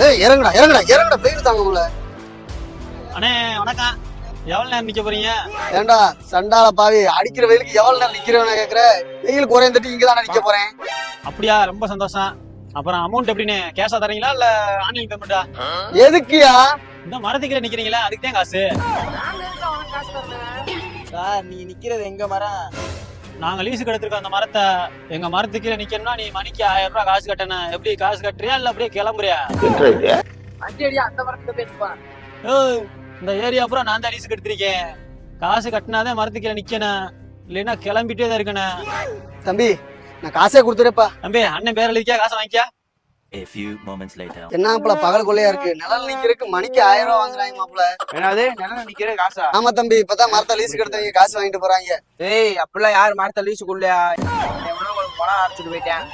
ஏய் இறங்குடா இறங்குடா இறங்குடா வெயில் தாங்க முடியல. அண்ணே வணக்கம். எவ்வளவு நேரம் நிக்க போறீங்க? ஏண்டா சண்டால பாவி, அடிக்கிற வெயிலுக்கு எவ்வளவு நேரம் நிக்கிறவன கேக்குற? வெயில் குறைந்துட்டு இங்கதான் நிக்க போறேன். அப்படியா, ரொம்ப சந்தோஷம். அப்புறம் அமௌண்ட் எப்படின்னு கேஷா தரீங்களா இல்ல ஆன்லைன் பேமெண்டா? எதுக்குயா? இந்த மரத்துக்கீழ நிக்கிறீங்களா, அதுக்கு தான் காசு. சார் நீங்க நிக்கிறது எங்க மரம்? நாங்க லீஸுக்கு எடுத்திருக்கோம் அந்த மரத்தை. எங்க மரத்துக்கு கீழே நிக்கணும்னா நீ மணிக்கு 1000 ரூபாய் காசு கட்டணும். எப்படி காசு கட்டுறியா இல்ல அப்படியே கிளம்புறியா? அந்த மரத்துக்கு பேசுப்பா. ஏய், இந்த ஏரியா அப்புறம் நான் தான் லீஸுக்கு எடுத்திருக்கேன். காசு கட்டினாதான் மரத்துக்கு கீழே நிக்கணும், இல்லைன்னா கிளம்பிட்டே தான் இருக்கணும். தம்பி நான் காசே கொடுத்துறேப்பா. தம்பி அண்ணன் பேர் எழுதிக்கா, காசை வாங்கிக்கா. A few moments later. என்ன மாப்பிள பகல் கொள்ளையா இருக்கு? நிழல் நிக்கிறதுக்கு மணிக்கு 1000 ரூபாய் வாங்குறாங்க மாப்பிள. என்னது நிலம் நிக்கிற காசா? ஆமா தம்பி, இப்பதான் மரத்தை லீஸுக்கு எடுத்தவங்க காசு வாங்கிட்டு போறாங்க. ஏய் அப்படிலாம் யார் மரத்தை லீஸுக்குள்ளயா? எவனோ உங்களுக்கு பணம் அரைச்சிட்டு போயிட்டேன்.